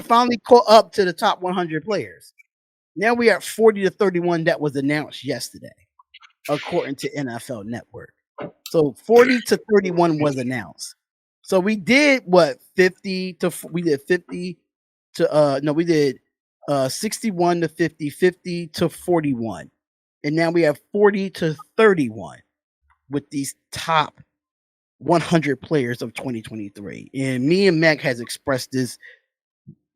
finally caught up to the top 100 players. Now we are 40 to 31 that was announced yesterday, according to NFL Network. So 40 to 31 was announced. So we did what 50 to we did 50 to no we did 61 to 50, 50 to 41. And now we have 40 to 31 with these top 100 players of 2023. And me and Mac has expressed this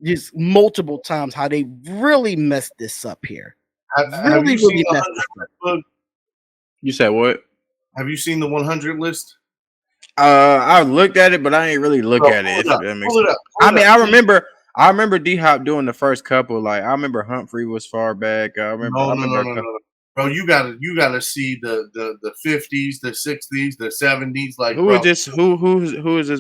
just multiple times how they really messed this up here. Have you seen the 100 You said what? Have you seen the 100 list? I looked at it, but I ain't really look at it. I remember D-Hop doing the first couple. Like I remember Humphrey was far back. I remember. No. Bro, you gotta see the 50s, the 60s, the 70s. Like who is this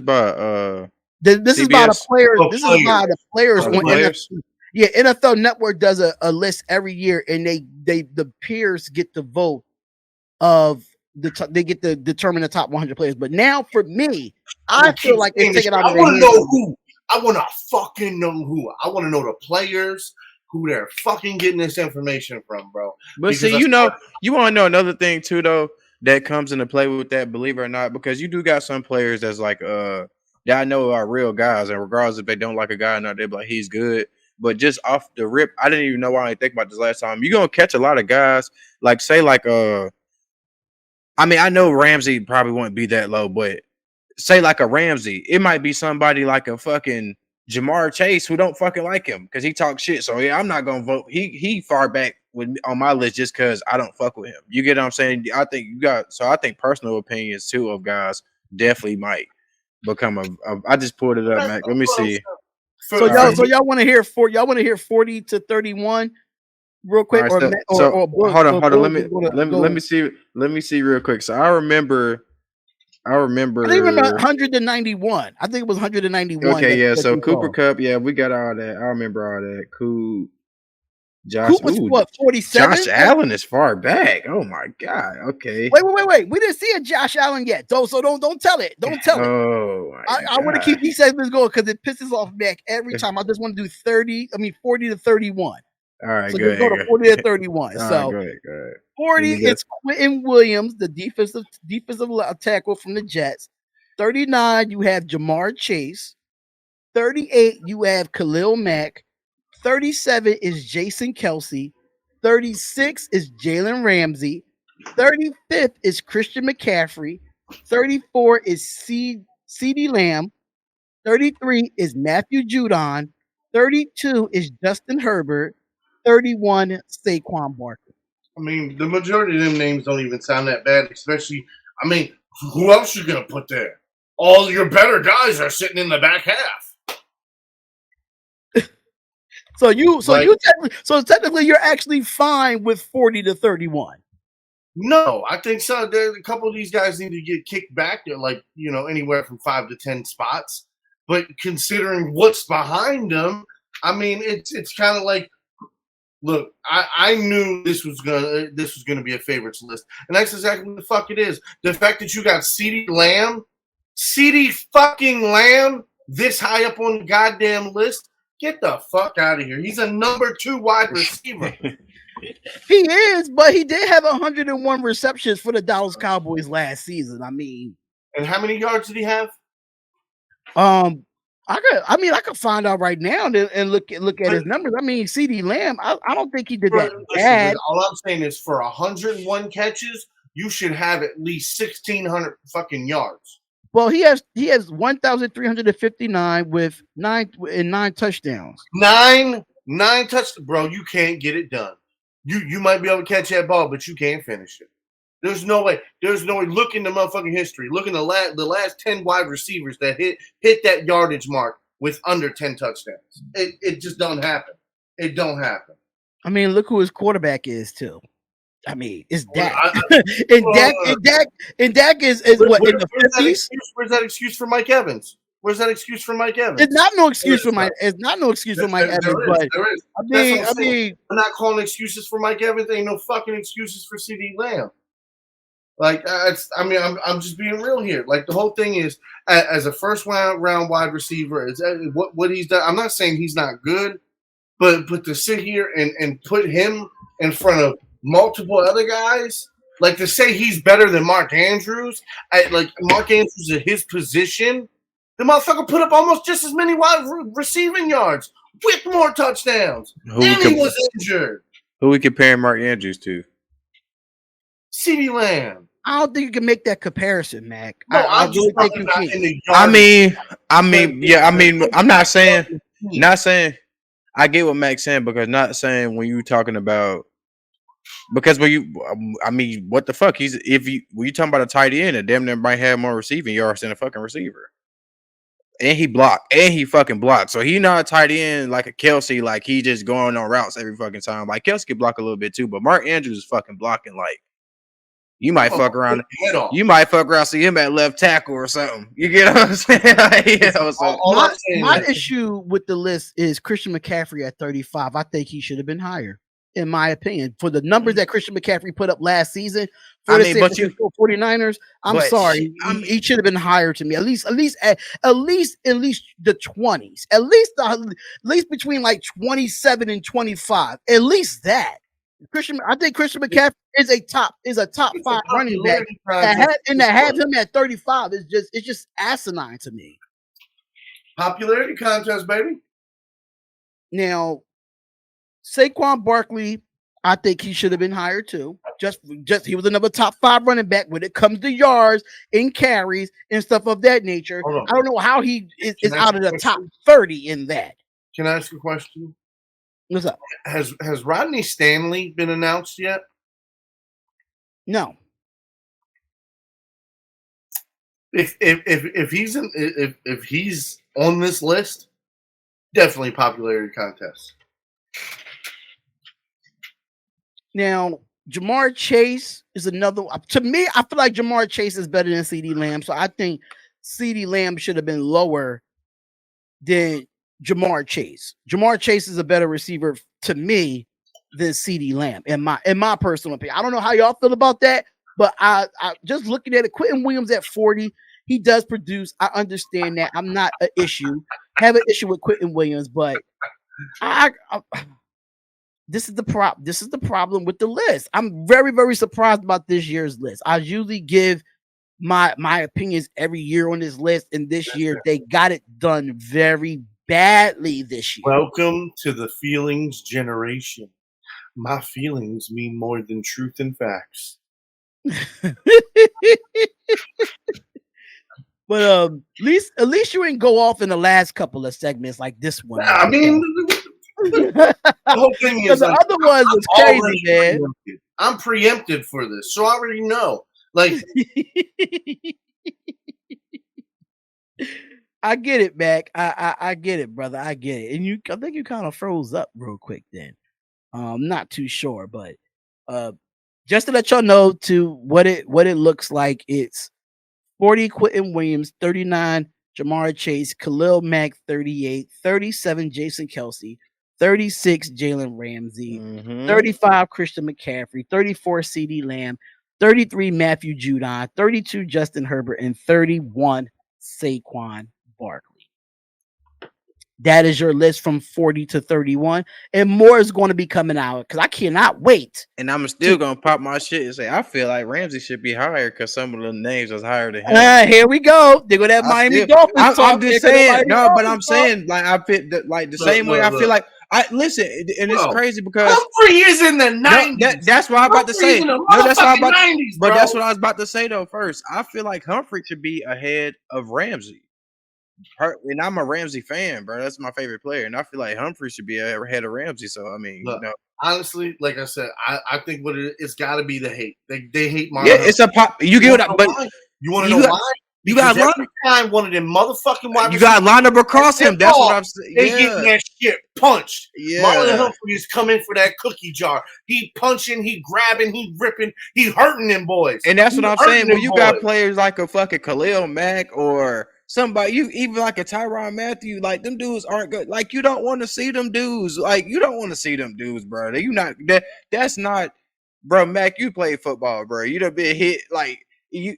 by? This is by the players. This is by the players on NFL. Yeah, NFL Network does a list every year, and the peers get to vote of they get to determine the top 100 players. But now for me, I feel like they take it out of their hands. I want to fucking know who. I want to know the players who they're fucking getting this information from, bro. But see, you want to know another thing too, though, that comes into play with that, believe it or not, because you do got some players that's like, that I know are real guys, and regardless if they don't like a guy or not, they're like, he's good. But just off the rip, I didn't even know why I didn't think about this last time. You're gonna catch a lot of guys, like say, like I mean, I know Ramsey probably wouldn't be that low, but say like a Ramsey, it might be somebody like a fucking Jamar Chase who don't fucking like him because he talks shit. So yeah, I'm not gonna vote. He far back on my list just because I don't fuck with him. You get what I'm saying? I think personal opinions too of guys definitely might become I just pulled it up, Mac. Let me see. So y'all want to hear 40 to 31 real quick, right, hold on. Let me see real quick. So I remember I think 191. I think it was 191. Okay, yeah. So Cooper Kupp, yeah, we got all that. I remember all that. Cool. Coop was what, 47? Josh Allen is far back. Oh my god. Okay. Wait. We didn't see a Josh Allen yet. So don't tell it. Don't tell it. Oh my I want to keep these segments going because it pisses off Mac every time. I just want to do 40 to 31. All right, so go go to 40 to 31. All so right, go ahead. 40 it's Quentin Williams, the defensive tackle from the Jets. 39, you have Jamar Chase. 38, you have Khalil Mack. 37 is Jason Kelsey. 36 is Jalen Ramsey. 35th is Christian McCaffrey. 34 is CeeDee Lamb. 33 is Matthew Judon. 32 is Justin Herbert. 31 Saquon Barkley. I mean, the majority of them names don't even sound that bad, especially, I mean, who else you gonna put there? All your better guys are sitting in the back half. So technically you're actually fine with 40 to 31. No, I think so. A couple of these guys need to get kicked back. They're like, anywhere from 5 to 10 spots. But considering what's behind them, I mean, it's kind of like, look, I knew this was gonna be a favorites list, and that's exactly what the fuck it is. The fact that you got CeeDee fucking Lamb, this high up on the goddamn list. Get the fuck out of here. He's a number 2 wide receiver. He is, but he did have 101 receptions for the Dallas Cowboys last season. I mean, and how many yards did he have? I could find out right now and look at his numbers. I mean, CeeDee Lamb, I don't think he did that bad. All I'm saying is for 101 catches, you should have at least 1,600 fucking yards. Well, he has 1,359 with 9 touchdowns. Nine touchdowns, bro. You can't get it done. You might be able to catch that ball, but you can't finish it. There's no way. Look in the motherfucking history. Look in the last 10 wide receivers that hit that yardage mark with under 10 touchdowns. It just don't happen. It don't happen. I mean, look who his quarterback is too. I mean, it's Dak. And Dak is what in the 50s? Where's that excuse for Mike Evans? It's not no excuse for Mike. It's not no excuse for Mike Evans. But I mean, I'm not calling excuses for Mike Evans. There ain't no fucking excuses for CeeDee Lamb. Like, I'm just being real here. Like, the whole thing is, as a first round wide receiver, is what he's done. I'm not saying he's not good, but to sit here and put him in front of multiple other guys, like to say he's better than Mark Andrews, like Mark Andrews at his position, the motherfucker put up almost just as many wide receiving yards with more touchdowns, and he was injured. Who we comparing Mark Andrews to? CeeDee Lamb. I don't think you can make that comparison, Mac. No, I really think you can. I'm not saying. I get what Mac's saying, because not saying when you talking about, because when you, what the fuck? When you talking about a tight end, a damn near might have more receiving yards than a fucking receiver. And he blocked. And he fucking blocked. So he not a tight end like a Kelsey, like he just going on routes every fucking time. Like Kelsey can block a little bit too, but Mark Andrews is fucking blocking like you might fuck around. You might fuck around, see him at left tackle or something. You get what I'm saying? My issue with the list is Christian McCaffrey at 35. I think he should have been higher, in my opinion. For the numbers that Christian McCaffrey put up last season for the 49ers, I'm sorry. He should have been higher to me. At least the 20s. At least between like 27 and 25. At least that. I think Christian McCaffrey is a top 5 running back, and to have him at 35 is just asinine to me. Popularity contest, baby. Now, Saquon Barkley, I think he should have been higher too. Just he was another top 5 running back when it comes to yards and carries and stuff of that nature. I don't know how he is out of the top 30 in that. Can I ask a question? What's up? Has Rodney Stanley been announced yet? No. If he's on this list, definitely popularity contest. Now, Jamar Chase is another. To me, I feel like Jamar Chase is better than CeeDee Lamb, so I think CeeDee Lamb should have been lower than Jamar Chase. Jamar Chase is a better receiver to me than CeeDee Lamb, in my personal opinion. I don't know how y'all feel about that, but I just looking at it, Quentin Williams at 40, he does produce. I understand that. I'm not an issue. Have an issue with Quentin Williams, but this is the problem with the list. I'm very, very surprised about this year's list. I usually give my opinions every year on this list, and this year they got it done very badly this year. Welcome to the feelings generation. My feelings mean more than truth and facts. But at least you didn't go off in the last couple of segments like this one. I mean, the whole thing is the other ones was crazy, man. Preempted. I'm preempted for this, so I already know. Like, I get it, Mac. I get it, brother. I get it. And I think you kind of froze up real quick then. I'm not too sure, but just to let y'all know to what it looks like, it's 40 Quentin Williams, 39 Jamar Chase, Khalil Mack 38, 37 Jason Kelsey, 36 Jalen Ramsey, 35 Christian McCaffrey, 34 CeeDee Lamb, 33 Matthew Judon, 32 Justin Herbert, and 31 Saquon Barkley. That is your list from 40 to 31, and more is going to be coming out because I cannot wait. And I'm still going to pop my shit and say I feel like Ramsey should be higher because some of the names was higher than him. Here we go. They're going to have Miami Dolphins. I'm just saying, no, but I'm saying like I feel the same way. I feel like I listen, and it's crazy because Humphrey is in the 90s. That's what I'm about to say. No, that's what I'm about 90s, but that's what I was about to say though. First, I feel like Humphrey should be ahead of Ramsey. And I'm a Ramsey fan, bro. That's my favorite player, and I feel like Humphrey should be ahead of Ramsey. So I mean, look, honestly, like I said, I think what it's got to be the hate. They hate Marlon. Yeah, it's a pop. You get what? But you want to know why? You got every time one of them motherfucking wide you got lined up across him. That's what I'm saying. They getting that shit punched. Yeah. Marlon Humphrey is coming for that cookie jar. He punching, he grabbing, he ripping, he hurting them boys. And that's what I'm saying. When you got players like a fucking Khalil Mack or somebody, you even like a Tyrann Mathieu, like them dudes aren't good. Like you don't want to see them dudes. Like you don't want to see them dudes, bro. You not that's not. bro, Mac, you play football, bro. You done been hit like you.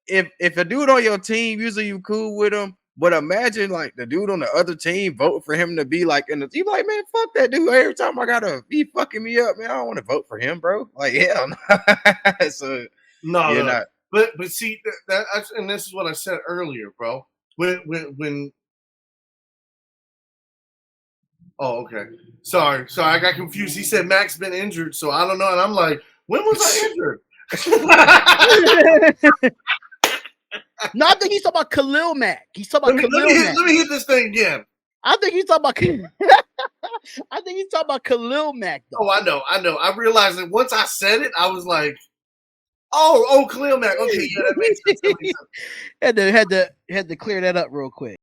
If a dude on your team, usually you cool with him. But imagine like the dude on the other team vote for him to be like in the team. Like, man, fuck that dude. Every time I gotta be fucking me up, man. I don't want to vote for him, bro. Like, hell no. So No, you're no. not. But see and this is what I said earlier, bro. When oh, okay. Sorry, I got confused. He said Mac's been injured, so I don't know. And I'm like, when was I injured? No, I think he's talking about Khalil Mack. He's talking about Khalil Mack. Let me hit this thing again. I think he's talking about. I think he's talking about Khalil Mack. Though. Oh, I know. I realized that once I said it, I was like, oh, Khalil Mack. Okay, yeah, that makes sense. Had to clear that up real quick.